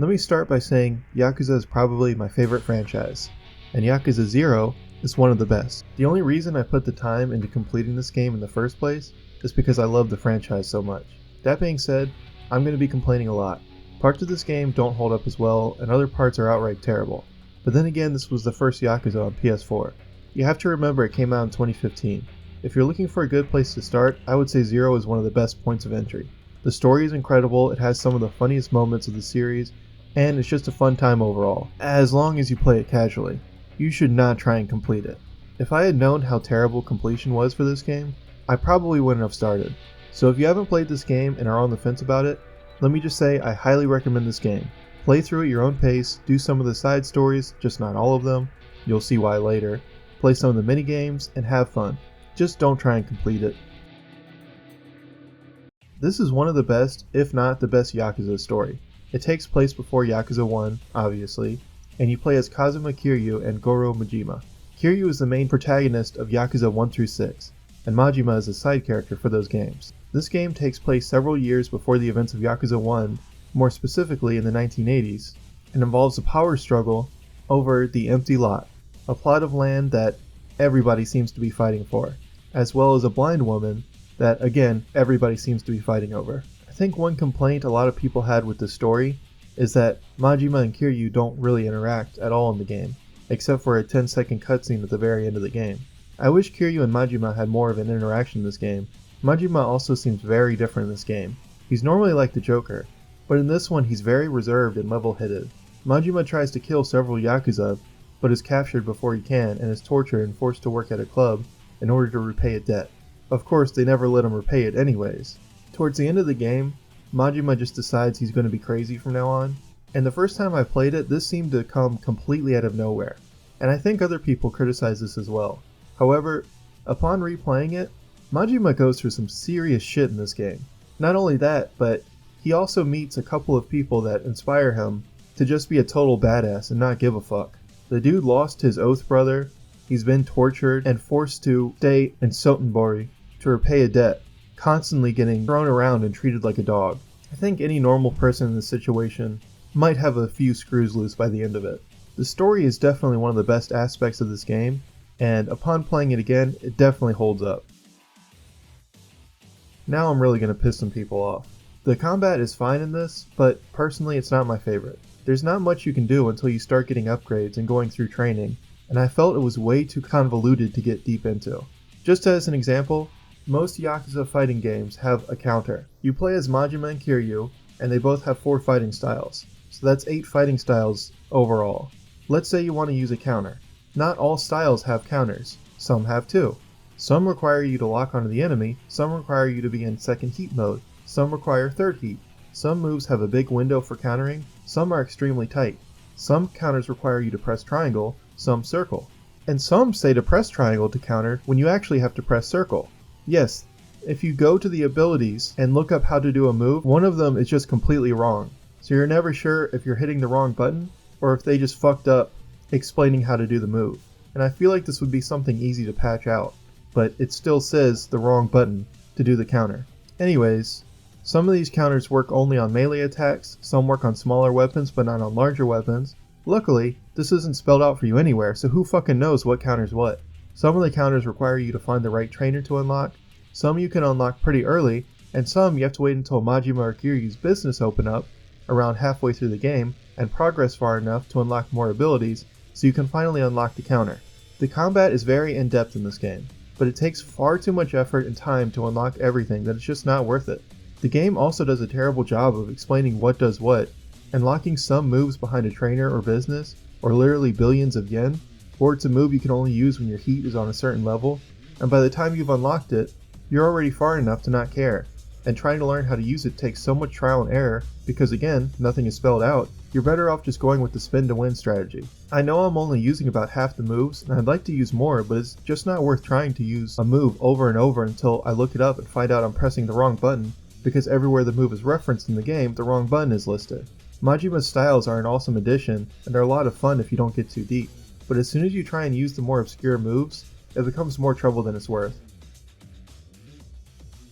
Let me start by saying Yakuza is probably my favorite franchise, and Yakuza 0 is one of the best. The only reason I put the time into completing this game in the first place is because I love the franchise so much. That being said, I'm going to be complaining a lot. Parts of this game don't hold up as well, and other parts are outright terrible. But then again, this was the first Yakuza on PS4. You have to remember it came out in 2015. If you're looking for a good place to start, I would say 0 is one of the best points of entry. The story is incredible, it has some of the funniest moments of the series, and it's just a fun time overall, as long as you play it casually. You should not try and complete it. If I had known how terrible completion was for this game, I probably wouldn't have started. So if you haven't played this game and are on the fence about it, let me just say I highly recommend this game. Play through at your own pace, do some of the side stories, just not all of them, you'll see why later, play some of the mini games, and have fun. Just don't try and complete it. This is one of the best, if not the best Yakuza story. It takes place before Yakuza 1, obviously, and you play as Kazuma Kiryu and Goro Majima. Kiryu is the main protagonist of Yakuza 1 through 6, and Majima is a side character for those games. This game takes place several years before the events of Yakuza 1, more specifically in the 1980s, and involves a power struggle over the Empty Lot, a plot of land that everybody seems to be fighting for, as well as a blind woman that, again, everybody seems to be fighting over. I think one complaint a lot of people had with this story is that Majima and Kiryu don't really interact at all in the game, except for a 10-second cutscene at the very end of the game. I wish Kiryu and Majima had more of an interaction in this game. Majima also seems very different in this game. He's normally like the Joker, but in this one he's very reserved and level-headed. Majima tries to kill several Yakuza, but is captured before he can and is tortured and forced to work at a club in order to repay a debt. Of course, they never let him repay it anyways. Towards the end of the game, Majima just decides he's going to be crazy from now on, and the first time I played it, this seemed to come completely out of nowhere, and I think other people criticize this as well. However, upon replaying it, Majima goes through some serious shit in this game. Not only that, but he also meets a couple of people that inspire him to just be a total badass and not give a fuck. The dude lost his oath brother, he's been tortured and forced to stay in Sotenbori to repay a debt, constantly getting thrown around and treated like a dog. I think any normal person in this situation might have a few screws loose by the end of it. The story is definitely one of the best aspects of this game, and upon playing it again, it definitely holds up. Now I'm really going to piss some people off. The combat is fine in this, but personally it's not my favorite. There's not much you can do until you start getting upgrades and going through training, and I felt it was way too convoluted to get deep into. Just as an example, most Yakuza fighting games have a counter. You play as Majima and Kiryu, and they both have 4 fighting styles. So that's 8 fighting styles overall. Let's say you want to use a counter. Not all styles have counters. Some have 2. Some require you to lock onto the enemy, some require you to be in second heat mode, some require third heat. Some moves have a big window for countering, some are extremely tight. Some counters require you to press triangle, some circle. And some say to press triangle to counter when you actually have to press circle. Yes, if you go to the abilities and look up how to do a move, one of them is just completely wrong. So you're never sure if you're hitting the wrong button, or if they just fucked up explaining how to do the move. And I feel like this would be something easy to patch out, but it still says the wrong button to do the counter. Anyways, some of these counters work only on melee attacks, some work on smaller weapons but not on larger weapons. Luckily, this isn't spelled out for you anywhere, so who fucking knows what counters what. Some of the counters require you to find the right trainer to unlock, some you can unlock pretty early, and some you have to wait until Majima or Kiryu's business open up around halfway through the game and progress far enough to unlock more abilities so you can finally unlock the counter. The combat is very in-depth in this game, but it takes far too much effort and time to unlock everything that it's just not worth it. The game also does a terrible job of explaining what does what, and locking some moves behind a trainer or business, or literally billions of yen, or it's a move you can only use when your heat is on a certain level, and by the time you've unlocked it, you're already far enough to not care, and trying to learn how to use it takes so much trial and error, because again, nothing is spelled out, you're better off just going with the spin to win strategy. I know I'm only using about half the moves, and I'd like to use more, but it's just not worth trying to use a move over and over until I look it up and find out I'm pressing the wrong button, because everywhere the move is referenced in the game, the wrong button is listed. Majima's styles are an awesome addition, and they're a lot of fun if you don't get too deep, but as soon as you try and use the more obscure moves, it becomes more trouble than it's worth.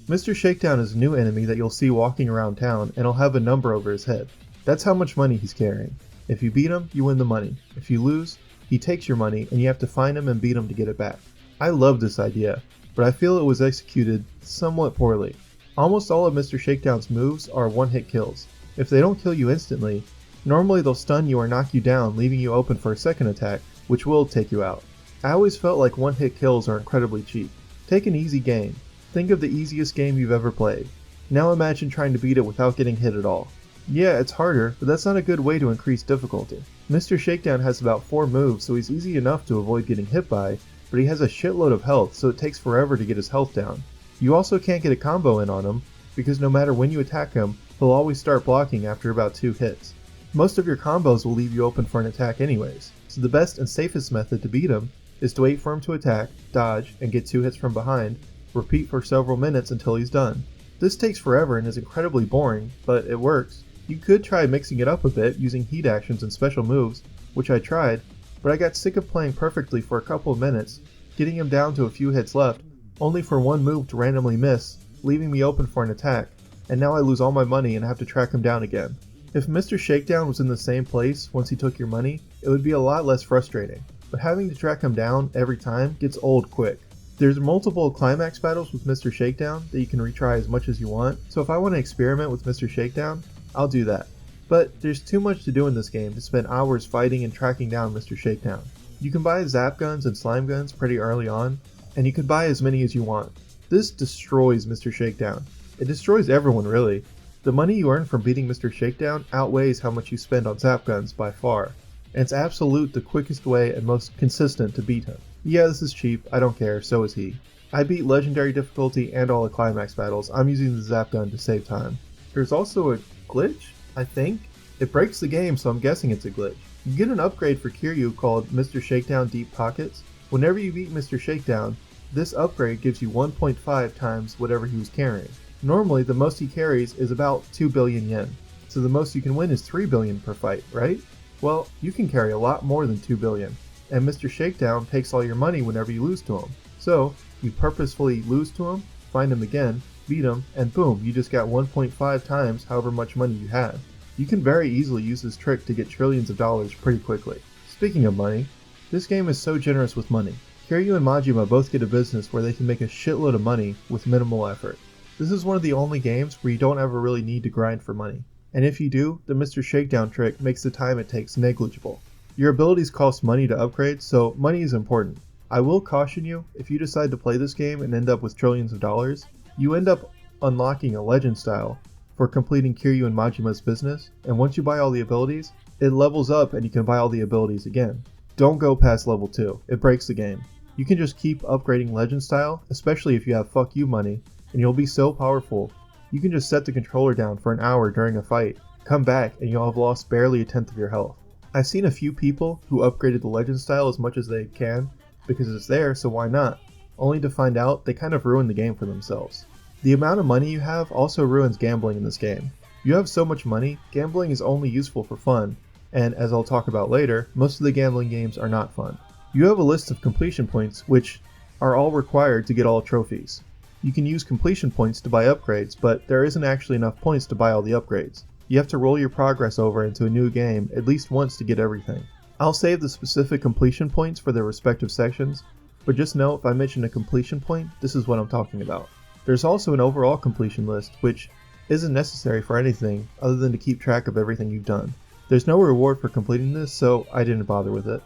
Mr. Shakedown is a new enemy that you'll see walking around town, and he'll have a number over his head. That's how much money he's carrying. If you beat him, you win the money. If you lose, he takes your money and you have to find him and beat him to get it back. I love this idea, but I feel it was executed somewhat poorly. Almost all of Mr. Shakedown's moves are one-hit kills. If they don't kill you instantly, normally they'll stun you or knock you down, leaving you open for a second attack, which will take you out. I always felt like one-hit kills are incredibly cheap. Take an easy game. Think of the easiest game you've ever played. Now imagine trying to beat it without getting hit at all. Yeah, it's harder, but that's not a good way to increase difficulty. Mr. Shakedown has about 4 moves, so he's easy enough to avoid getting hit by, but he has a shitload of health, so it takes forever to get his health down. You also can't get a combo in on him, because no matter when you attack him, he'll always start blocking after about 2 hits. Most of your combos will leave you open for an attack anyways, so the best and safest method to beat him is to wait for him to attack, dodge, and get 2 hits from behind, repeat for several minutes until he's done. This takes forever and is incredibly boring, but it works. You could try mixing it up a bit using heat actions and special moves, which I tried, but I got sick of playing perfectly for a couple of minutes, getting him down to a few hits left, only for one move to randomly miss, leaving me open for an attack, and now I lose all my money and have to track him down again. If Mr. Shakedown was in the same place once he took your money, it would be a lot less frustrating, but having to track him down every time gets old quick. There's multiple Climax battles with Mr. Shakedown that you can retry as much as you want, so if I want to experiment with Mr. Shakedown, I'll do that. But there's too much to do in this game to spend hours fighting and tracking down Mr. Shakedown. You can buy zap guns and slime guns pretty early on, and you can buy as many as you want. This destroys Mr. Shakedown. It destroys everyone really. The money you earn from beating Mr. Shakedown outweighs how much you spend on zap guns by far, and it's absolute the quickest way and most consistent to beat him. Yeah, this is cheap, I don't care, so is he. I beat Legendary difficulty and all the Climax battles. I'm using the zap gun to save time. There's also a glitch, I think? It breaks the game, so I'm guessing it's a glitch. You get an upgrade for Kiryu called Mr. Shakedown Deep Pockets. Whenever you beat Mr. Shakedown, this upgrade gives you 1.5 times whatever he was carrying. Normally, the most he carries is about 2 billion yen, so the most you can win is 3 billion per fight, right? Well, you can carry a lot more than 2 billion, and Mr. Shakedown takes all your money whenever you lose to him. So, you purposefully lose to him, find him again, beat him, and boom, you just got 1.5 times however much money you had. You can very easily use this trick to get trillions of dollars pretty quickly. Speaking of money, this game is so generous with money. Kiryu and Majima both get a business where they can make a shitload of money with minimal effort. This is one of the only games where you don't ever really need to grind for money. And if you do, the Mr. Shakedown trick makes the time it takes negligible. Your abilities cost money to upgrade, so money is important. I will caution you, if you decide to play this game and end up with trillions of dollars, you end up unlocking a legend style for completing Kiryu and Majima's business, and once you buy all the abilities, it levels up and you can buy all the abilities again. Don't go past level 2, it breaks the game. You can just keep upgrading legend style, especially if you have fuck you money, and you'll be so powerful. You can just set the controller down for an hour during a fight, come back, and you'll have lost barely a tenth of your health. I've seen a few people who upgraded the legend style as much as they can, because it's there, so why not? Only to find out they kind of ruined the game for themselves. The amount of money you have also ruins gambling in this game. You have so much money, gambling is only useful for fun, and as I'll talk about later, most of the gambling games are not fun. You have a list of completion points, which are all required to get all trophies. You can use completion points to buy upgrades, but there isn't actually enough points to buy all the upgrades. You have to roll your progress over into a new game at least once to get everything. I'll save the specific completion points for their respective sections, but just know if I mention a completion point, this is what I'm talking about. There's also an overall completion list, which isn't necessary for anything other than to keep track of everything you've done. There's no reward for completing this, so I didn't bother with it.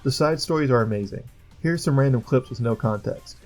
The side stories are amazing. Here's some random clips with no context.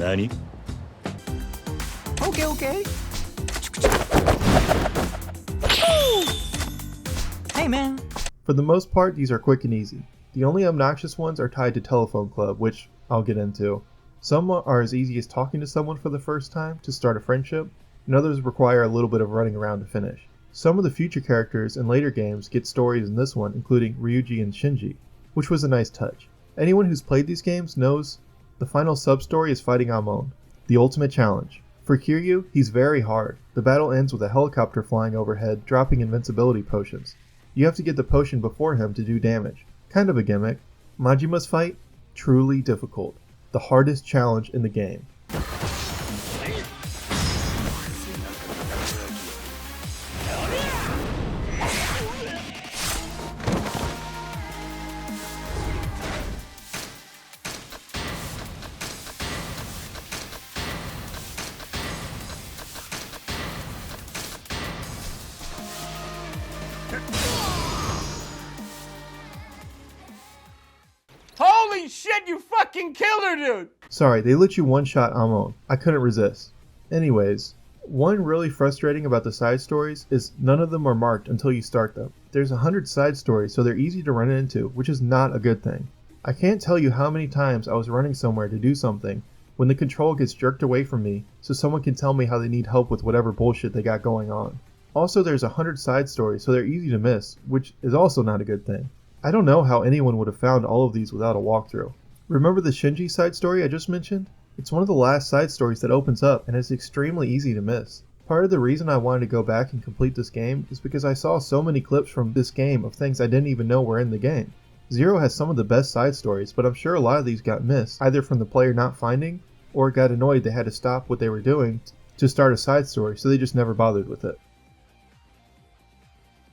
何? Okay. Hey, man. For the most part, these are quick and easy. The only obnoxious ones are tied to Telephone Club, which I'll get into. Some are as easy as talking to someone for the first time to start a friendship, and others require a little bit of running around to finish. Some of the future characters in later games get stories in this one, including Ryuji and Shinji, which was a nice touch. Anyone who's played these games knows the final sub-story is fighting Amon, the ultimate challenge. For Kiryu, he's very hard. The battle ends with a helicopter flying overhead, dropping invincibility potions. You have to get the potion before him to do damage. Kind of a gimmick. Majima's fight? Truly difficult. The hardest challenge in the game. Holy shit, you fucking killed her, dude! Sorry, they let you one-shot Amon. I couldn't resist. Anyways, one really frustrating about the side stories is none of them are marked until you start them. There's 100 side stories, so they're easy to run into, which is not a good thing. I can't tell you how many times I was running somewhere to do something when the control gets jerked away from me so someone can tell me how they need help with whatever bullshit they got going on. Also, there's 100 side stories, so they're easy to miss, which is also not a good thing. I don't know how anyone would have found all of these without a walkthrough. Remember the Shinji side story I just mentioned? It's one of the last side stories that opens up and it's extremely easy to miss. Part of the reason I wanted to go back and complete this game is because I saw so many clips from this game of things I didn't even know were in the game. Zero has some of the best side stories, but I'm sure a lot of these got missed, either from the player not finding, or got annoyed they had to stop what they were doing to start a side story, so they just never bothered with it.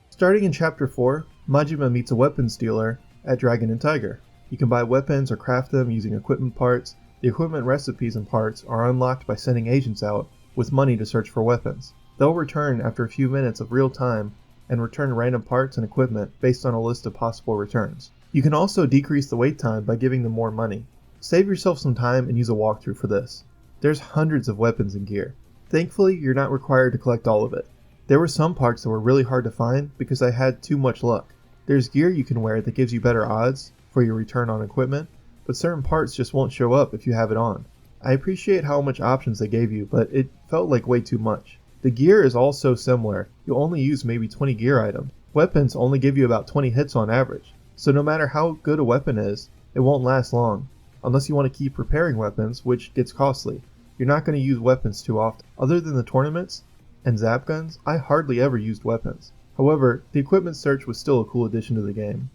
Starting in Chapter 4, Majima meets a weapons dealer at Dragon and Tiger. You can buy weapons or craft them using equipment parts. The equipment recipes and parts are unlocked by sending agents out with money to search for weapons. They'll return after a few minutes of real time and return random parts and equipment based on a list of possible returns. You can also decrease the wait time by giving them more money. Save yourself some time and use a walkthrough for this. There's hundreds of weapons and gear. Thankfully, you're not required to collect all of it. There were some parts that were really hard to find because I had too much luck. There's gear you can wear that gives you better odds for your return on equipment, but certain parts just won't show up if you have it on. I appreciate how much options they gave you, but it felt like way too much. The gear is all so similar. You'll only use maybe 20 gear items. Weapons only give you about 20 hits on average, so no matter how good a weapon is, it won't last long, unless you want to keep repairing weapons, which gets costly. You're not going to use weapons too often. Other than the tournaments and zap guns, I hardly ever used weapons. However, the equipment search was still a cool addition to the game.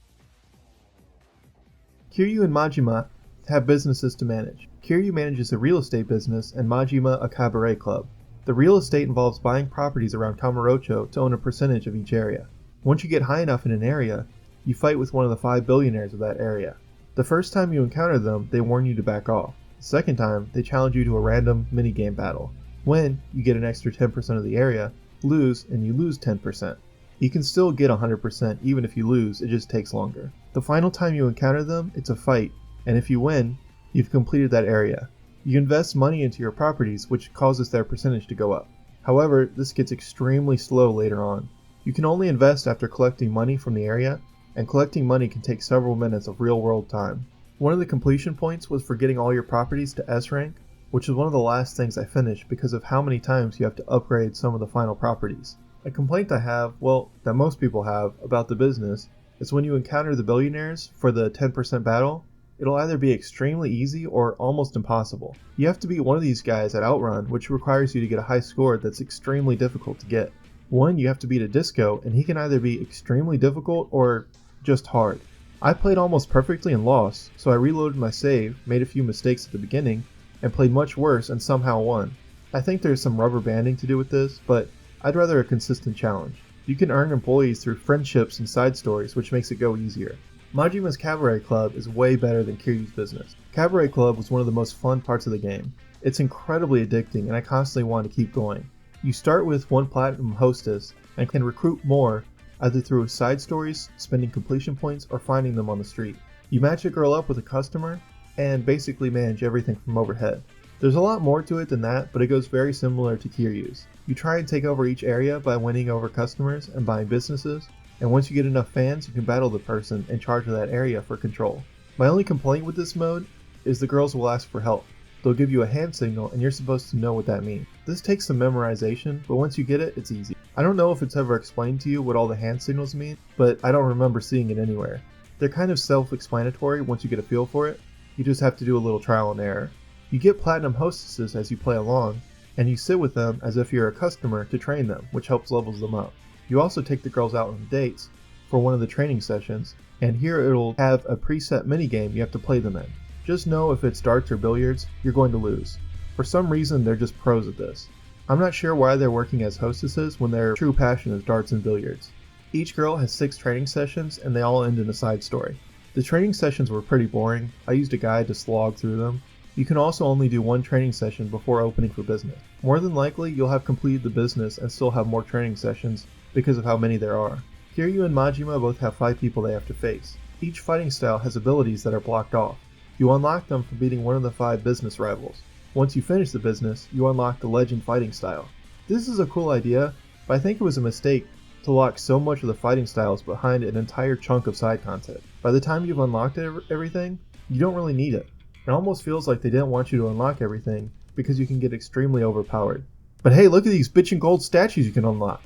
Kiryu and Majima have businesses to manage. Kiryu manages a real estate business and Majima a cabaret club. The real estate involves buying properties around Kamurocho to own a percentage of each area. Once you get high enough in an area, you fight with one of the 5 billionaires of that area. The first time you encounter them, they warn you to back off. The second time, they challenge you to a random minigame battle. Win, you get an extra 10% of the area, lose, and you lose 10%. You can still get 100% even if you lose, it just takes longer. The final time you encounter them, it's a fight, and if you win, you've completed that area. You invest money into your properties, which causes their percentage to go up. However, this gets extremely slow later on. You can only invest after collecting money from the area, and collecting money can take several minutes of real-world time. One of the completion points was for getting all your properties to S rank, which is one of the last things I finished because of how many times you have to upgrade some of the final properties. A complaint I have, well, that most people have, about the business, is when you encounter the billionaires for the 10% battle, it'll either be extremely easy or almost impossible. You have to beat one of these guys at Outrun, which requires you to get a high score that's extremely difficult to get. One, you have to beat a Disco, and he can either be extremely difficult or just hard. I played almost perfectly and lost, so I reloaded my save, made a few mistakes at the beginning, and played much worse and somehow won. I think there's some rubber banding to do with this, but I'd rather a consistent challenge. You can earn employees through friendships and side stories, which makes it go easier. Majima's Cabaret Club is way better than Kiryu's business. Cabaret Club was one of the most fun parts of the game. It's incredibly addicting and I constantly want to keep going. You start with one platinum hostess and can recruit more either through side stories, spending completion points, or finding them on the street. You match a girl up with a customer and basically manage everything from overhead. There's a lot more to it than that, but it goes very similar to Kiryu's. You try and take over each area by winning over customers and buying businesses, and once you get enough fans, you can battle the person in charge of that area for control. My only complaint with this mode is the girls will ask for help. They'll give you a hand signal and you're supposed to know what that means. This takes some memorization, but once you get it, it's easy. I don't know if it's ever explained to you what all the hand signals mean, but I don't remember seeing it anywhere. They're kind of self-explanatory once you get a feel for it. You just have to do a little trial and error. You get platinum hostesses as you play along, and you sit with them as if you're a customer to train them, which helps levels them up. You also take the girls out on dates for one of the training sessions, and here it'll have a preset minigame you have to play them in. Just know if it's darts or billiards, you're going to lose. For some reason, they're just pros at this. I'm not sure why they're working as hostesses when their true passion is darts and billiards. Each girl has 6 training sessions and they all end in a side story. The training sessions were pretty boring. I used a guide to slog through them. You can also only do 1 training session before opening for business. More than likely, you'll have completed the business and still have more training sessions because of how many there are. Kiryu and Majima both have 5 people they have to face. Each fighting style has abilities that are blocked off. You unlock them for beating one of the 5 business rivals. Once you finish the business, you unlock the legend fighting style. This is a cool idea, but I think it was a mistake to lock so much of the fighting styles behind an entire chunk of side content. By the time you've unlocked everything, you don't really need it. It almost feels like they didn't want you to unlock everything because you can get extremely overpowered. But hey, look at these bitchin' gold statues you can unlock.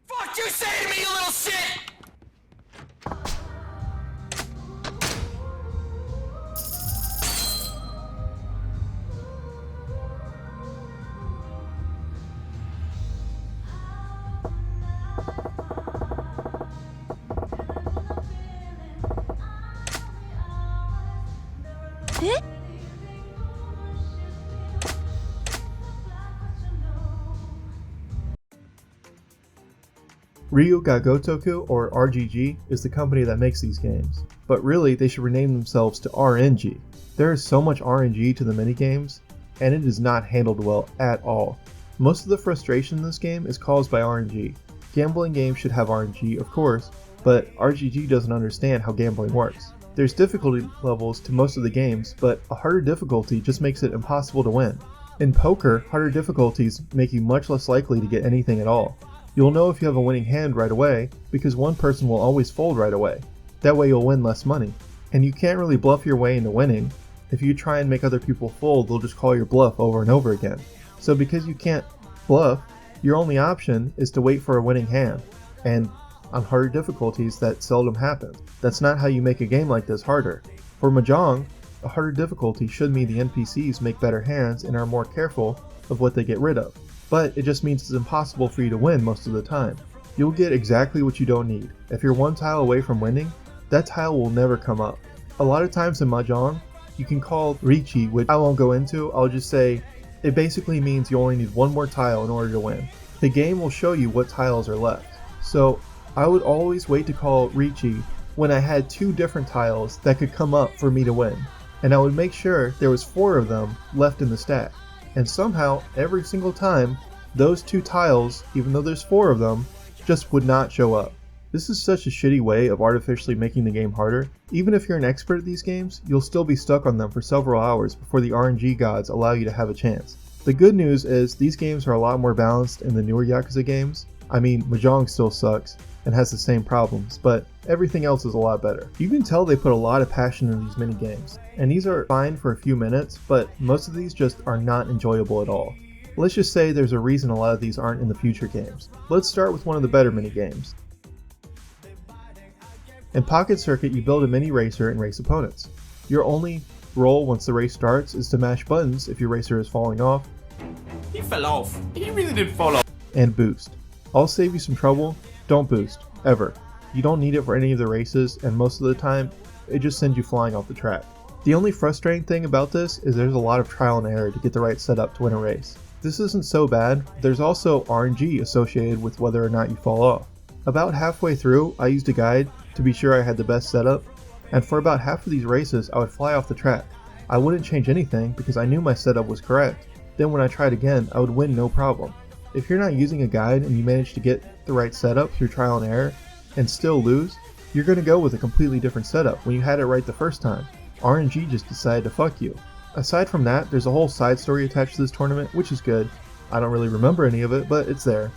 Fuck you say to me, you little shit! Ryu ga Gotoku, or RGG, is the company that makes these games, but really they should rename themselves to RNG. There is so much RNG to the minigames, and it is not handled well at all. Most of the frustration in this game is caused by RNG. Gambling games should have RNG, of course, but RGG doesn't understand how gambling works. There's difficulty levels to most of the games, but a harder difficulty just makes it impossible to win. In poker, harder difficulties make you much less likely to get anything at all. You'll know if you have a winning hand right away, because one person will always fold right away. That way you'll win less money. And you can't really bluff your way into winning. If you try and make other people fold, they'll just call your bluff over and over again. So because you can't bluff, your only option is to wait for a winning hand. And on harder difficulties, that seldom happens. That's not how you make a game like this harder. For Mahjong, a harder difficulty should mean the NPCs make better hands and are more careful of what they get rid of. But it just means it's impossible for you to win most of the time. You'll get exactly what you don't need. If you're one tile away from winning, that tile will never come up. A lot of times in Mahjong, you can call Richi, which I won't go into. I'll just say it basically means you only need one more tile in order to win. The game will show you what tiles are left. So I would always wait to call Richi when I had 2 different tiles that could come up for me to win. And I would make sure there was 4 of them left in the stack. And somehow, every single time, those 2 tiles, even though there's 4 of them, just would not show up. This is such a shitty way of artificially making the game harder. Even if you're an expert at these games, you'll still be stuck on them for several hours before the RNG gods allow you to have a chance. The good news is these games are a lot more balanced in the newer Yakuza games. I mean, Mahjong still sucks and has the same problems, but everything else is a lot better. You can tell they put a lot of passion in these mini games, and these are fine for a few minutes, but most of these just are not enjoyable at all. Let's just say there's a reason a lot of these aren't in the future games. Let's start with one of the better mini games. In Pocket Circuit, you build a mini racer and race opponents. Your only role once the race starts is to mash buttons if your racer is falling off. He fell off. He really did fall off. And boost. I'll save you some trouble. Don't boost. Ever. You don't need it for any of the races, and most of the time, it just sends you flying off the track. The only frustrating thing about this is there's a lot of trial and error to get the right setup to win a race. This isn't so bad, there's also RNG associated with whether or not you fall off. About halfway through, I used a guide to be sure I had the best setup, and for about half of these races I would fly off the track. I wouldn't change anything because I knew my setup was correct. Then when I tried again, I would win no problem. If you're not using a guide and you manage to get the right setup through trial and error and still lose, you're going to go with a completely different setup when you had it right the first time. RNG just decided to fuck you. Aside from that, there's a whole side story attached to this tournament, which is good. I don't really remember any of it, but it's there.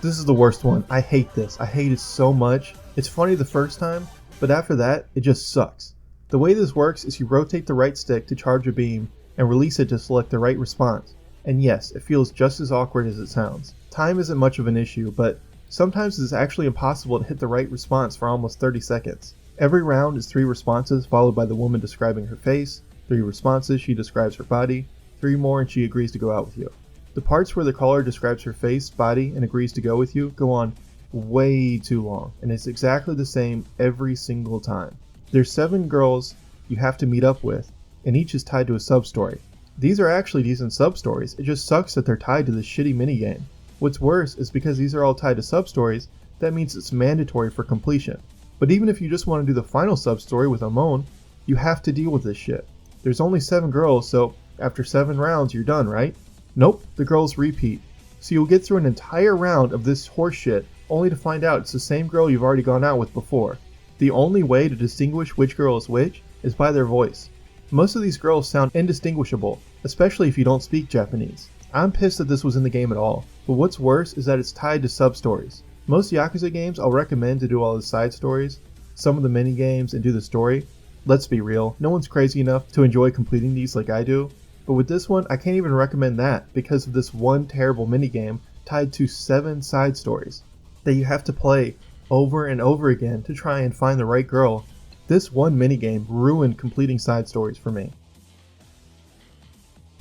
This is the worst one. I hate this. I hate it so much. It's funny the first time, but after that, it just sucks. The way this works is you rotate the right stick to charge a beam and release it to select the right response. And yes, it feels just as awkward as it sounds. Time isn't much of an issue, but sometimes it's actually impossible to hit the right response for almost 30 seconds. Every round is 3 responses followed by the woman describing her face, 3 responses she describes her body, 3 more and she agrees to go out with you. The parts where the caller describes her face, body, and agrees to go with you go on way too long, and it's exactly the same every single time. There's 7 girls you have to meet up with, and each is tied to a sub-story. These are actually decent sub-stories, it just sucks that they're tied to this shitty minigame. What's worse is because these are all tied to sub-stories, that means it's mandatory for completion. But even if you just want to do the final sub-story with Amon, you have to deal with this shit. There's only 7 girls, so after 7 rounds you're done, right? Nope, the girls repeat. So you'll get through an entire round of this horse shit, only to find out it's the same girl you've already gone out with before. The only way to distinguish which girl is which is by their voice. Most of these girls sound indistinguishable, especially if you don't speak Japanese. I'm pissed that this was in the game at all, but what's worse is that it's tied to sub-stories. Most Yakuza games I'll recommend to do all the side stories, some of the mini games, and do the story. Let's be real, no one's crazy enough to enjoy completing these like I do, but with this one I can't even recommend that because of this one terrible minigame tied to 7 side stories that you have to play over and over again to try and find the right girl. This one minigame ruined completing side stories for me.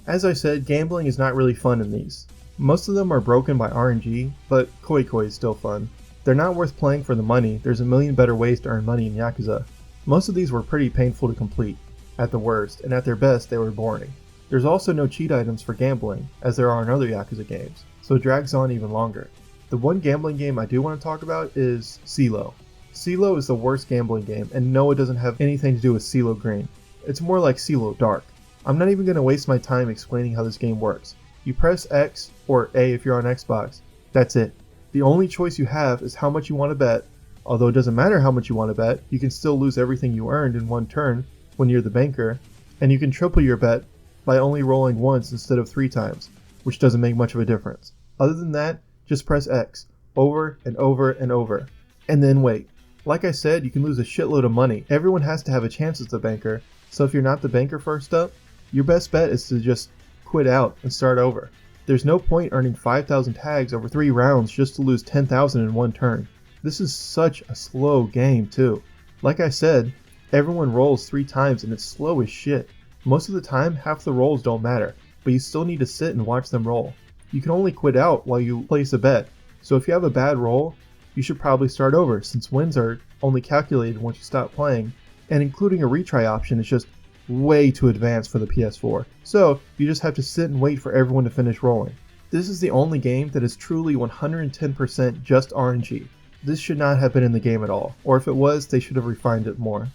As I said, gambling is not really fun in these. Most of them are broken by RNG, but Koi Koi is still fun. They're not worth playing for the money, there's a million better ways to earn money in Yakuza. Most of these were pretty painful to complete, at the worst, and at their best they were boring. There's also no cheat items for gambling, as there are in other Yakuza games, so it drags on even longer. The one gambling game I do want to talk about is CeeLo. CeeLo is the worst gambling game, and no, it doesn't have anything to do with CeeLo Green. It's more like CeeLo Dark. I'm not even going to waste my time explaining how this game works. You press X, or A if you're on Xbox, that's it. The only choice you have is how much you want to bet. Although it doesn't matter how much you want to bet, you can still lose everything you earned in one turn when you're the banker, and you can triple your bet by only rolling once instead of 3 times, which doesn't make much of a difference. Other than that, just press X, over and over and over, and then wait. Like I said, you can lose a shitload of money. Everyone has to have a chance as the banker, so if you're not the banker first up, your best bet is to just quit out and start over. There's no point earning 5,000 tags over 3 rounds just to lose 10,000 in one turn. This is such a slow game too. Like I said, everyone rolls 3 times and it's slow as shit. Most of the time, half the rolls don't matter, but you still need to sit and watch them roll. You can only quit out while you place a bet, so if you have a bad roll, you should probably start over since wins are only calculated once you stop playing, and including a retry option is just way too advanced for the PS4, so you just have to sit and wait for everyone to finish rolling. This is the only game that is truly 110% just RNG. This should not have been in the game at all, or if it was, they should have refined it more.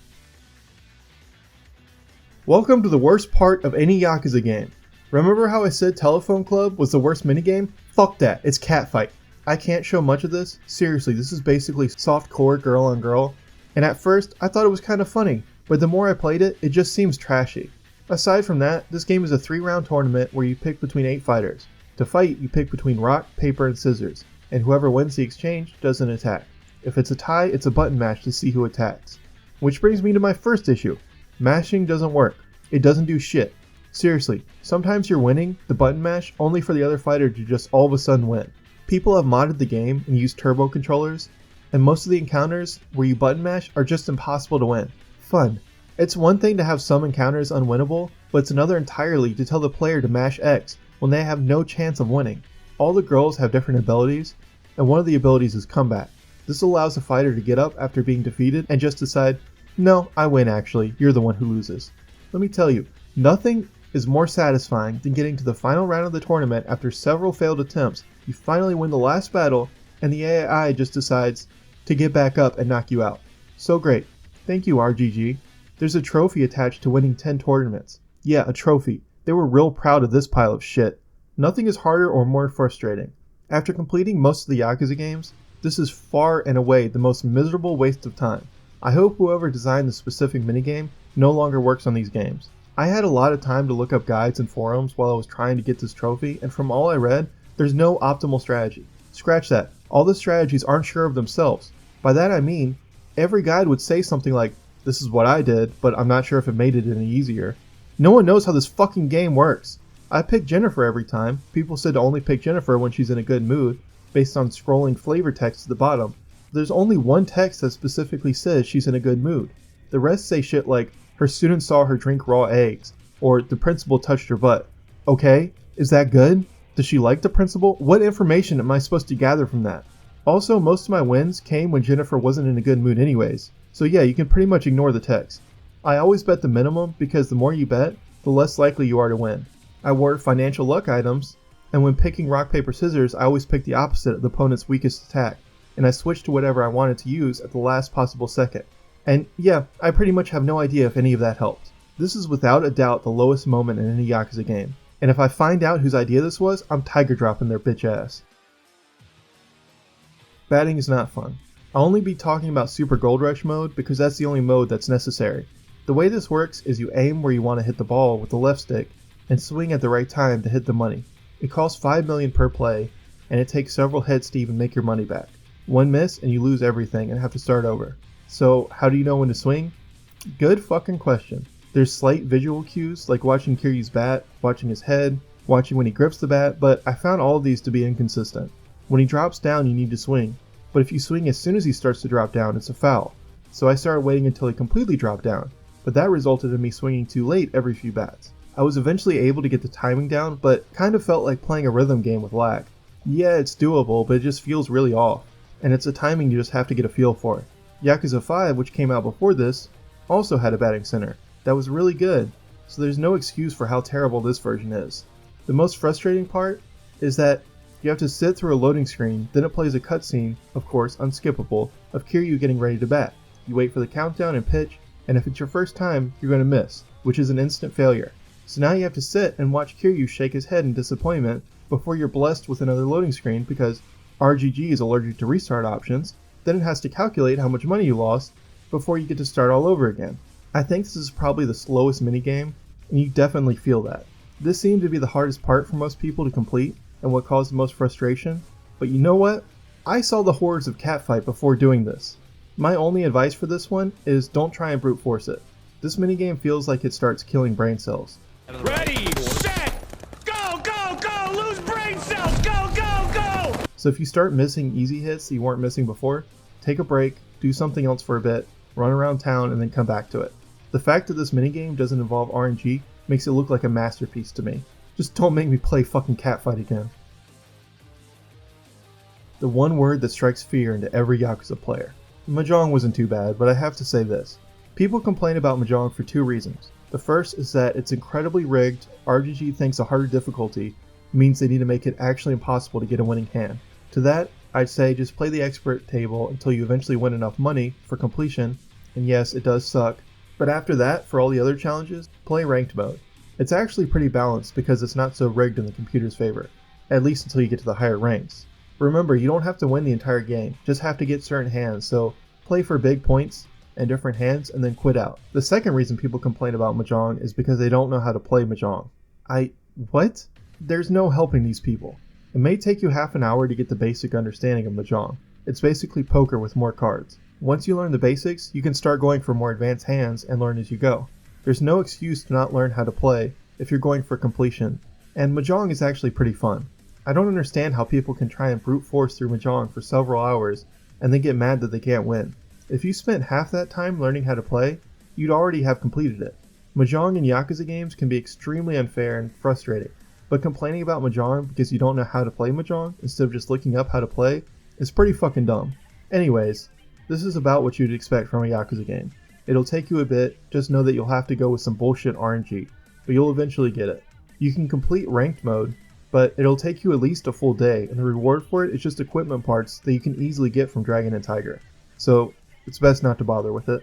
Welcome to the worst part of any Yakuza game. Remember how I said Telephone Club was the worst minigame? Fuck that, it's Catfight. I can't show much of this. Seriously, this is basically softcore girl on girl, and at first I thought it was kind of funny, but the more I played it, it just seems trashy. Aside from that, this game is a 3-round tournament where you pick between 8 fighters. To fight, you pick between rock, paper, and scissors, and whoever wins the exchange does an attack. If it's a tie, it's a button mash to see who attacks. Which brings me to my first issue. Mashing doesn't work. It doesn't do shit. Seriously, sometimes you're winning the button mash only for the other fighter to just all of a sudden win. People have modded the game and used turbo controllers, and most of the encounters where you button mash are just impossible to win. Fun. It's one thing to have some encounters unwinnable, but it's another entirely to tell the player to mash X when they have no chance of winning. All the girls have different abilities, and one of the abilities is comeback. This allows the fighter to get up after being defeated and just decide, No, I win actually. You're the one who loses. Let me tell you, nothing is more satisfying than getting to the final round of the tournament after several failed attempts. You finally win the last battle, and the AI just decides to get back up and knock you out. So great. Thank you, RGG. There's a trophy attached to winning 10 tournaments. Yeah, a trophy. They were real proud of this pile of shit. Nothing is harder or more frustrating. After completing most of the Yakuza games, this is far and away the most miserable waste of time. I hope whoever designed the specific minigame no longer works on these games. I had a lot of time to look up guides and forums while I was trying to get this trophy, and from all I read, there's no optimal strategy. Scratch that. All the strategies aren't sure of themselves. By that I mean, every guide would say something like, "This is what I did, but I'm not sure if it made it any easier." No one knows how this fucking game works. I picked Jennifer every time. People said to only pick Jennifer when she's in a good mood, based on scrolling flavor text at the bottom. There's only one text that specifically says she's in a good mood. The rest say shit like, her students saw her drink raw eggs, or the principal touched her butt. Okay, is that good? Does she like the principal? What information am I supposed to gather from that? Also, most of my wins came when Jennifer wasn't in a good mood anyways, so yeah, you can pretty much ignore the text. I always bet the minimum because the more you bet, the less likely you are to win. I wore financial luck items, and when picking rock paper scissors, I always picked the opposite of the opponent's weakest attack, and I switched to whatever I wanted to use at the last possible second. And yeah, I pretty much have no idea if any of that helped. This is without a doubt the lowest moment in any Yakuza game, and if I find out whose idea this was, I'm tiger dropping their bitch ass. Batting is not fun. I'll only be talking about Super Gold Rush mode because that's the only mode that's necessary. The way this works is you aim where you want to hit the ball with the left stick and swing at the right time to hit the money. It costs 5 million per play, and it takes several hits to even make your money back. One miss and you lose everything and have to start over. So how do you know when to swing? Good fucking question. There's slight visual cues like watching Kiryu's bat, watching his head, watching when he grips the bat, but I found all of these to be inconsistent. When he drops down you need to swing, but if you swing as soon as he starts to drop down it's a foul. So I started waiting until he completely dropped down, but that resulted in me swinging too late every few bats. I was eventually able to get the timing down, but kind of felt like playing a rhythm game with lag. Yeah, it's doable, but it just feels really off, and it's a timing you just have to get a feel for. Yakuza 5, which came out before this, also had a batting center. That was really good, so there's no excuse for how terrible this version is. The most frustrating part is that you have to sit through a loading screen, then it plays a cutscene, of course unskippable, of Kiryu getting ready to bat. You wait for the countdown and pitch, and if it's your first time, you're going to miss, which is an instant failure. So now you have to sit and watch Kiryu shake his head in disappointment before you're blessed with another loading screen because RGG is allergic to restart options, then it has to calculate how much money you lost before you get to start all over again. I think this is probably the slowest minigame, and you definitely feel that. This seemed to be the hardest part for most people to complete, and what caused the most frustration, but you know what? I saw the horrors of Catfight before doing this. My only advice for this one is don't try and brute force it. This minigame feels like it starts killing brain cells. Ready, set, go, go, go, lose brain cells, go, go, go! So if you start missing easy hits that you weren't missing before, take a break, do something else for a bit, run around town, and then come back to it. The fact that this minigame doesn't involve RNG makes it look like a masterpiece to me. Just don't make me play fucking Catfight again. The one word that strikes fear into every Yakuza player. Mahjong wasn't too bad, but I have to say this. People complain about Mahjong for two reasons. The first is that it's incredibly rigged. RGG thinks a harder difficulty means they need to make it actually impossible to get a winning hand. To that, I'd say just play the expert table until you eventually win enough money for completion, and yes, it does suck, but after that, for all the other challenges, play ranked mode. It's actually pretty balanced because it's not so rigged in the computer's favor, at least until you get to the higher ranks. Remember, you don't have to win the entire game, just have to get certain hands, so play for big points and different hands and then quit out. The second reason people complain about Mahjong is because they don't know how to play Mahjong. What? There's no helping these people. It may take you half an hour to get the basic understanding of Mahjong. It's basically poker with more cards. Once you learn the basics, you can start going for more advanced hands and learn as you go. There's no excuse to not learn how to play if you're going for completion, and Mahjong is actually pretty fun. I don't understand how people can try and brute force through Mahjong for several hours and then get mad that they can't win. If you spent half that time learning how to play, you'd already have completed it. Mahjong in Yakuza games can be extremely unfair and frustrating, but complaining about Mahjong because you don't know how to play Mahjong instead of just looking up how to play is pretty fucking dumb. Anyways, this is about what you'd expect from a Yakuza game. It'll take you a bit, just know that you'll have to go with some bullshit RNG, but you'll eventually get it. You can complete ranked mode, but it'll take you at least a full day, and the reward for it is just equipment parts that you can easily get from Dragon and Tiger, so it's best not to bother with it.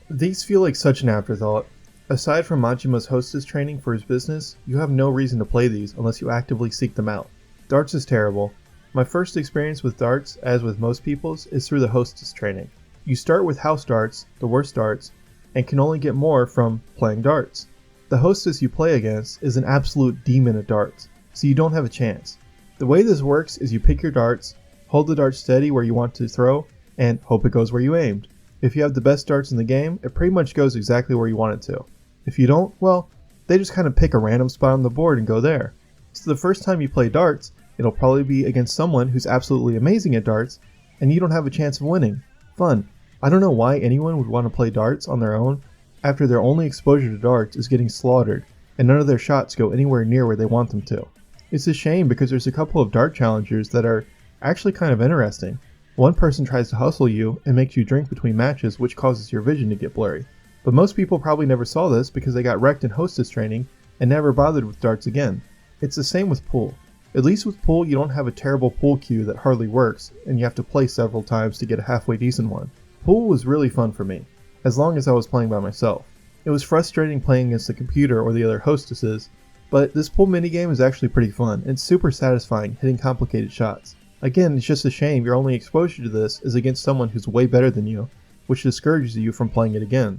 These feel like such an afterthought. Aside from Majima's hostess training for his business, you have no reason to play these unless you actively seek them out. Darts is terrible. My first experience with darts, as with most people's, is through the hostess training. You start with house darts, the worst darts, and can only get more from playing darts. The hostess you play against is an absolute demon at darts, so you don't have a chance. The way this works is you pick your darts, hold the dart steady where you want to throw, and hope it goes where you aimed. If you have the best darts in the game, it pretty much goes exactly where you want it to. If you don't, well, they just kind of pick a random spot on the board and go there. So the first time you play darts, it'll probably be against someone who's absolutely amazing at darts, and you don't have a chance of winning. Fun. I don't know why anyone would want to play darts on their own after their only exposure to darts is getting slaughtered, and none of their shots go anywhere near where they want them to. It's a shame because there's a couple of dart challengers that are actually kind of interesting. One person tries to hustle you and makes you drink between matches, which causes your vision to get blurry. But most people probably never saw this because they got wrecked in hostess training and never bothered with darts again. It's the same with pool. At least with pool you don't have a terrible pool cue that hardly works and you have to play several times to get a halfway decent one. Pool was really fun for me, as long as I was playing by myself. It was frustrating playing against the computer or the other hostesses, but this pool minigame is actually pretty fun and super satisfying hitting complicated shots. Again, it's just a shame your only exposure to this is against someone who's way better than you, which discourages you from playing it again.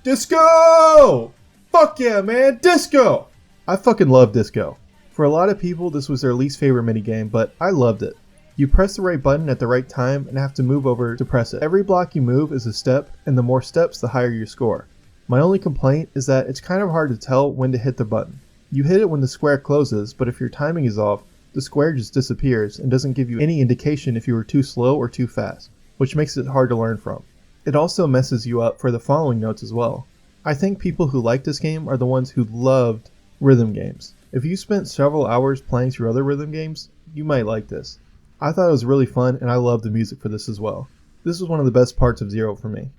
Disco! Fuck yeah, man, disco! I fucking love disco. For a lot of people, this was their least favorite minigame, but I loved it. You press the right button at the right time and have to move over to press it. Every block you move is a step, and the more steps, the higher your score. My only complaint is that it's kind of hard to tell when to hit the button. You hit it when the square closes, but if your timing is off, the square just disappears and doesn't give you any indication if you were too slow or too fast, which makes it hard to learn from. It also messes you up for the following notes as well. I think people who like this game are the ones who loved rhythm games. If you spent several hours playing through other rhythm games, you might like this. I thought it was really fun and I loved the music for this as well. This was one of the best parts of Zero for me.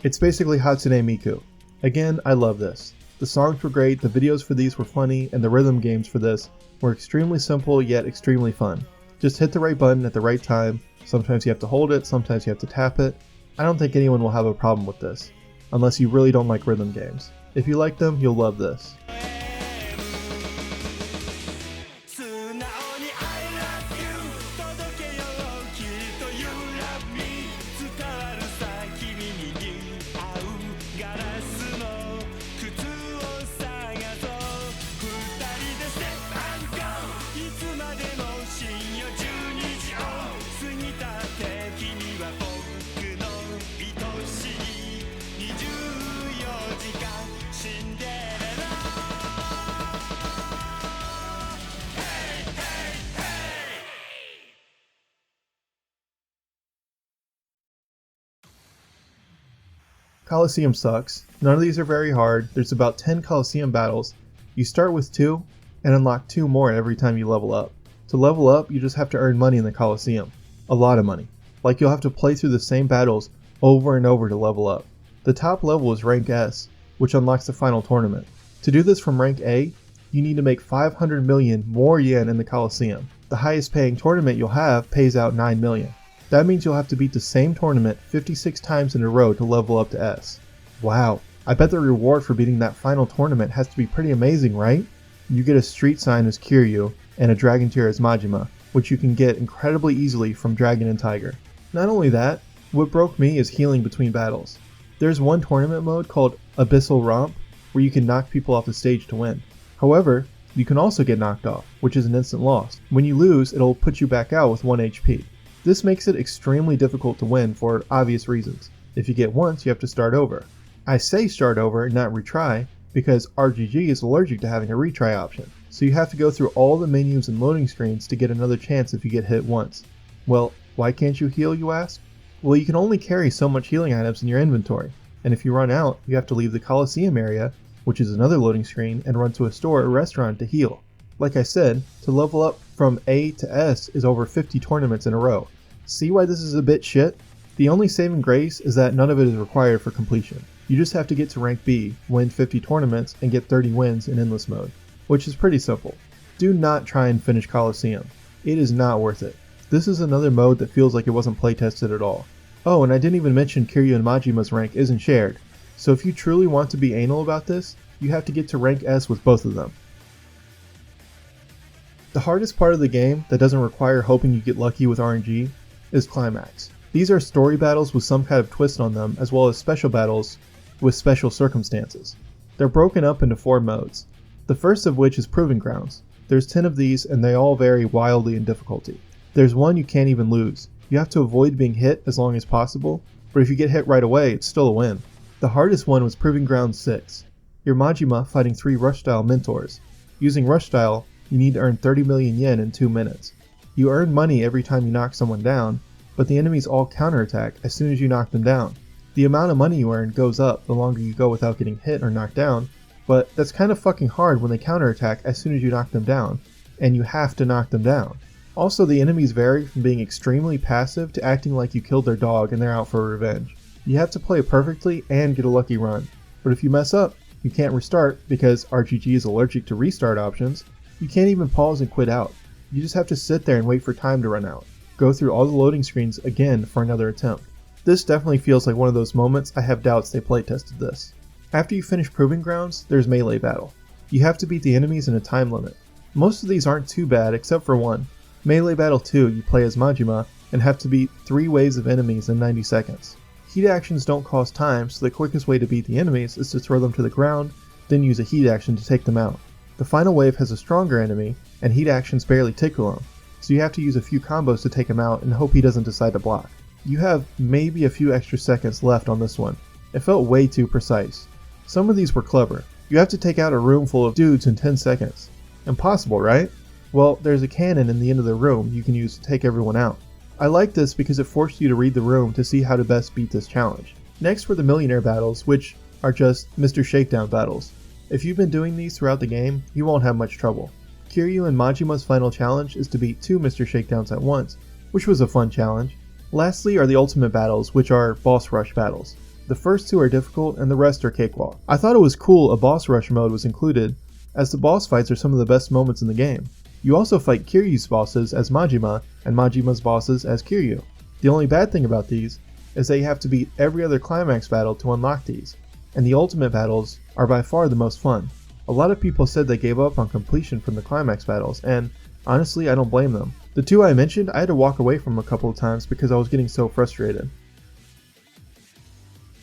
It's basically Hatsune Miku. Again, I love this. The songs were great, the videos for these were funny, and the rhythm games for this were extremely simple yet extremely fun. Just hit the right button at the right time. Sometimes you have to hold it, sometimes you have to tap it. I don't think anyone will have a problem with this, unless you really don't like rhythm games. If you like them, you'll love this. Coliseum sucks. None of these are very hard. There's about 10 Coliseum battles. You start with 2 and unlock 2 more every time you level up. To level up, you just have to earn money in the Coliseum. A lot of money. Like you'll have to play through the same battles over and over to level up. The top level is rank S, which unlocks the final tournament. To do this from rank A, you need to make 500 million more yen in the Coliseum. The highest paying tournament you'll have pays out 9 million. That means you'll have to beat the same tournament 56 times in a row to level up to S. Wow, I bet the reward for beating that final tournament has to be pretty amazing, right? You get a street sign as Kiryu and a dragon tier as Majima, which you can get incredibly easily from Dragon and Tiger. Not only that, what broke me is healing between battles. There's one tournament mode called Abyssal Romp where you can knock people off the stage to win. However, you can also get knocked off, which is an instant loss. When you lose, it'll put you back out with 1 HP. This makes it extremely difficult to win for obvious reasons. If you get once, you have to start over. I say start over, not retry, because RGG is allergic to having a retry option. So you have to go through all the menus and loading screens to get another chance if you get hit once. Well, why can't you heal, you ask? Well, you can only carry so much healing items in your inventory, and if you run out, you have to leave the Coliseum area, which is another loading screen, and run to a store or restaurant to heal. Like I said, to level up from A to S is over 50 tournaments in a row. See why this is a bit shit? The only saving grace is that none of it is required for completion. You just have to get to rank B, win 50 tournaments, and get 30 wins in endless mode, which is pretty simple. Do not try and finish Coliseum. It is not worth it. This is another mode that feels like it wasn't playtested at all. Oh, and I didn't even mention Kiryu and Majima's rank isn't shared, so if you truly want to be anal about this, you have to get to rank S with both of them. The hardest part of the game that doesn't require hoping you get lucky with RNG is Climax. These are story battles with some kind of twist on them, as well as special battles with special circumstances. They're broken up into 4 modes, the first of which is Proving Grounds. There's 10 of these and they all vary wildly in difficulty. There's one you can't even lose. You have to avoid being hit as long as possible, but if you get hit right away, it's still a win. The hardest one was Proving Ground 6. You're Majima fighting 3 Rush Style mentors. Using Rush Style, you need to earn 30 million yen in 2 minutes. You earn money every time you knock someone down, but the enemies all counterattack as soon as you knock them down. The amount of money you earn goes up the longer you go without getting hit or knocked down, but that's kind of fucking hard when they counterattack as soon as you knock them down, and you have to knock them down. Also, the enemies vary from being extremely passive to acting like you killed their dog and they're out for revenge. You have to play perfectly and get a lucky run, but if you mess up, you can't restart because RGG is allergic to restart options. You can't even pause and quit out. You just have to sit there and wait for time to run out. Go through all the loading screens again for another attempt. This definitely feels like one of those moments I have doubts they playtested this. After you finish Proving Grounds, there's Melee Battle. You have to beat the enemies in a time limit. Most of these aren't too bad except for one. Melee Battle 2, you play as Majima and have to beat 3 waves of enemies in 90 seconds. Heat actions don't cost time, so the quickest way to beat the enemies is to throw them to the ground, then use a heat action to take them out. The final wave has a stronger enemy, and heat actions barely tickle him, so you have to use a few combos to take him out and hope he doesn't decide to block. You have maybe a few extra seconds left on this one. It felt way too precise. Some of these were clever. You have to take out a room full of dudes in 10 seconds. Impossible, right? Well, there's a cannon in the end of the room you can use to take everyone out. I like this because it forced you to read the room to see how to best beat this challenge. Next were the Millionaire battles, which are just Mr. Shakedown battles. If you've been doing these throughout the game, you won't have much trouble. Kiryu and Majima's final challenge is to beat 2 Mr. Shakedowns at once, which was a fun challenge. Lastly are the Ultimate battles, which are Boss Rush battles. The first 2 are difficult and the rest are cakewalk. I thought it was cool a Boss Rush mode was included, as the boss fights are some of the best moments in the game. You also fight Kiryu's bosses as Majima, and Majima's bosses as Kiryu. The only bad thing about these is that you have to beat every other Climax battle to unlock these, and the Ultimate battles are by far the most fun. A lot of people said they gave up on completion from the Climax battles, and honestly I don't blame them. The 2 I mentioned I had to walk away from a couple of times because I was getting so frustrated.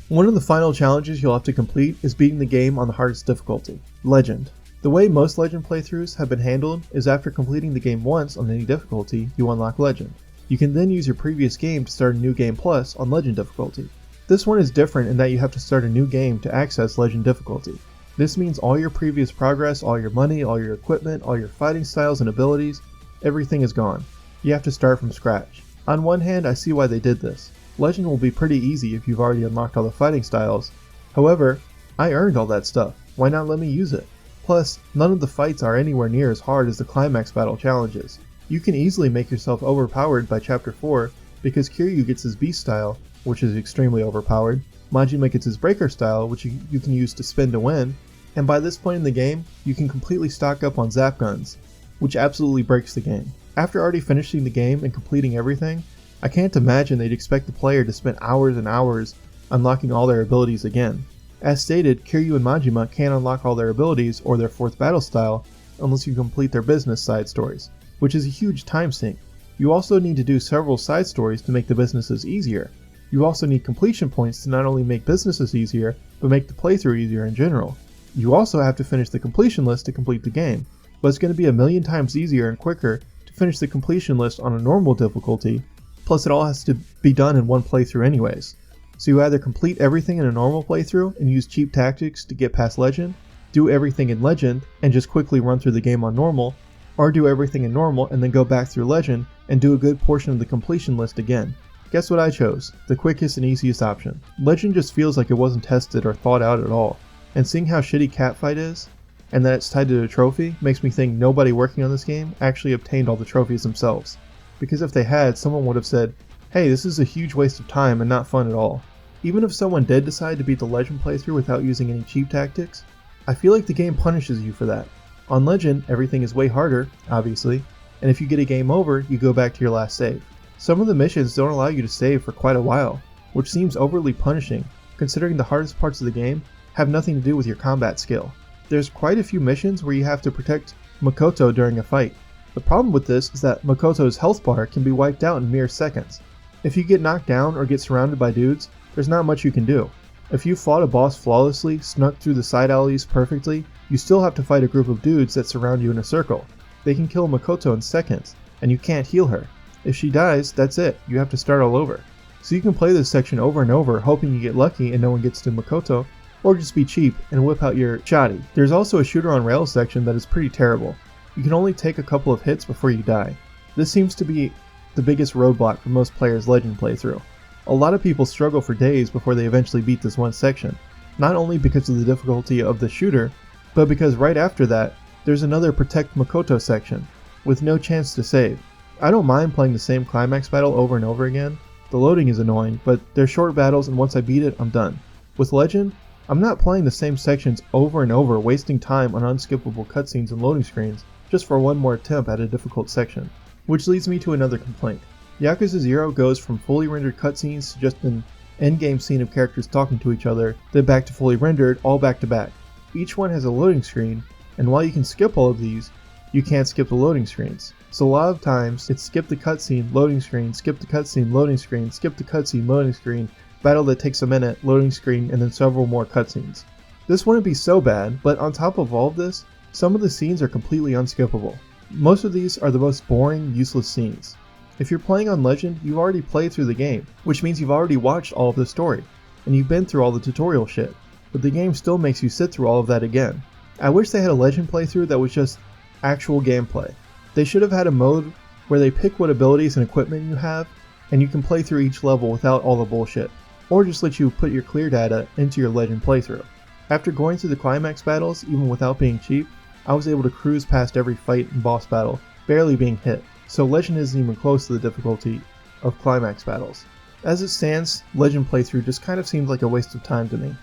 One of the final challenges you'll have to complete is beating the game on the hardest difficulty, Legend. The way most Legend playthroughs have been handled is after completing the game once on any difficulty, you unlock Legend. You can then use your previous game to start a new game plus on Legend difficulty. This one is different in that you have to start a new game to access Legend difficulty. This means all your previous progress, all your money, all your equipment, all your fighting styles and abilities, everything is gone. You have to start from scratch. On one hand, I see why they did this. Legend will be pretty easy if you've already unlocked all the fighting styles. However, I earned all that stuff. Why not let me use it? Plus, none of the fights are anywhere near as hard as the Climax battle challenges. You can easily make yourself overpowered by Chapter 4 because Kiryu gets his Beast style, which is extremely overpowered, Majima gets his Breaker style, which you can use to spin to win, and by this point in the game, you can completely stock up on Zap Guns, which absolutely breaks the game. After already finishing the game and completing everything, I can't imagine they'd expect the player to spend hours and hours unlocking all their abilities again. As stated, Kiryu and Majima can't unlock all their abilities or their 4th battle style unless you complete their business side stories, which is a huge time sink. You also need to do several side stories to make the businesses easier. You also need completion points to not only make businesses easier, but make the playthrough easier in general. You also have to finish the completion list to complete the game, but it's going to be a million times easier and quicker to finish the completion list on a normal difficulty, plus it all has to be done in one playthrough anyways. So you either complete everything in a normal playthrough and use cheap tactics to get past Legend, do everything in Legend and just quickly run through the game on normal, or do everything in normal and then go back through Legend and do a good portion of the completion list again. Guess what I chose? The quickest and easiest option. Legend just feels like it wasn't tested or thought out at all, and seeing how shitty Catfight is, and that it's tied to a trophy, makes me think nobody working on this game actually obtained all the trophies themselves. Because if they had, someone would have said, hey, this is a huge waste of time and not fun at all. Even if someone did decide to beat the Legend playthrough without using any cheap tactics, I feel like the game punishes you for that. On Legend, everything is way harder, obviously, and if you get a game over, you go back to your last save. Some of the missions don't allow you to save for quite a while, which seems overly punishing, considering the hardest parts of the game have nothing to do with your combat skill. There's quite a few missions where you have to protect Makoto during a fight. The problem with this is that Makoto's health bar can be wiped out in mere seconds. If you get knocked down or get surrounded by dudes, there's not much you can do. If you fought a boss flawlessly, snuck through the side alleys perfectly, you still have to fight a group of dudes that surround you in a circle. They can kill Makoto in seconds, and you can't heal her. If she dies, that's it, you have to start all over. So you can play this section over and over, hoping you get lucky and no one gets to Makoto, or just be cheap and whip out your shoddy. There's also a shooter on rails section that is pretty terrible. You can only take a couple of hits before you die. This seems to be the biggest roadblock for most players' Legend playthrough. A lot of people struggle for days before they eventually beat this one section, not only because of the difficulty of the shooter, but because right after that, there's another Protect Makoto section, with no chance to save. I don't mind playing the same climax battle over and over again. The loading is annoying, but they're short battles and once I beat it, I'm done. With Legend, I'm not playing the same sections over and over, wasting time on unskippable cutscenes and loading screens just for one more attempt at a difficult section. Which leads me to another complaint. Yakuza 0 goes from fully rendered cutscenes to just an endgame scene of characters talking to each other, then back to fully rendered, all back to back. Each one has a loading screen, and while you can skip all of these, you can't skip the loading screens. So a lot of times, it's skip the cutscene, loading screen, skip the cutscene, loading screen, skip the cutscene, loading screen, battle that takes a minute, loading screen, and then several more cutscenes. This wouldn't be so bad, but on top of all of this, some of the scenes are completely unskippable. Most of these are the most boring, useless scenes. If you're playing on Legend, you've already played through the game, which means you've already watched all of the story, and you've been through all the tutorial shit, but the game still makes you sit through all of that again. I wish they had a Legend playthrough that was just actual gameplay. They should have had a mode where they pick what abilities and equipment you have, and you can play through each level without all the bullshit, or just let you put your clear data into your Legend playthrough. After going through the climax battles, even without being cheap, I was able to cruise past every fight and boss battle, barely being hit. So Legend isn't even close to the difficulty of climax battles. As it stands, Legend playthrough just kind of seems like a waste of time to me.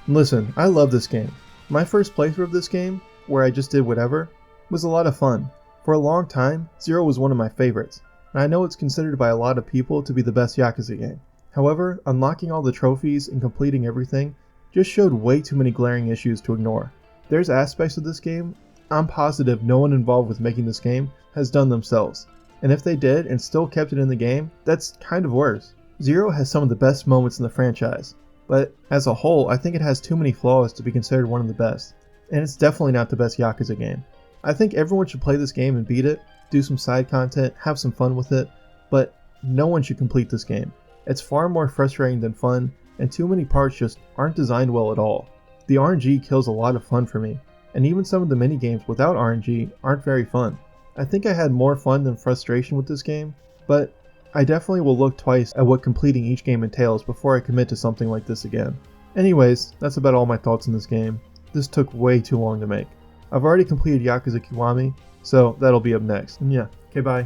Listen, I love this game. My first playthrough of this game, where I just did whatever, was a lot of fun. For a long time, 0 was one of my favorites, and I know it's considered by a lot of people to be the best Yakuza game. However, unlocking all the trophies and completing everything just showed way too many glaring issues to ignore. There's aspects of this game I'm positive no one involved with making this game has done themselves, and if they did and still kept it in the game, that's kind of worse. 0 has some of the best moments in the franchise, but as a whole, I think it has too many flaws to be considered one of the best, and it's definitely not the best Yakuza game. I think everyone should play this game and beat it, do some side content, have some fun with it, but no one should complete this game. It's far more frustrating than fun, and too many parts just aren't designed well at all. The RNG kills a lot of fun for me, and even some of the minigames without RNG aren't very fun. I think I had more fun than frustration with this game, but I definitely will look twice at what completing each game entails before I commit to something like this again. Anyways, that's about all my thoughts on this game. This took way too long to make. I've already completed Yakuza Kiwami, so that'll be up next. And yeah, okay, bye.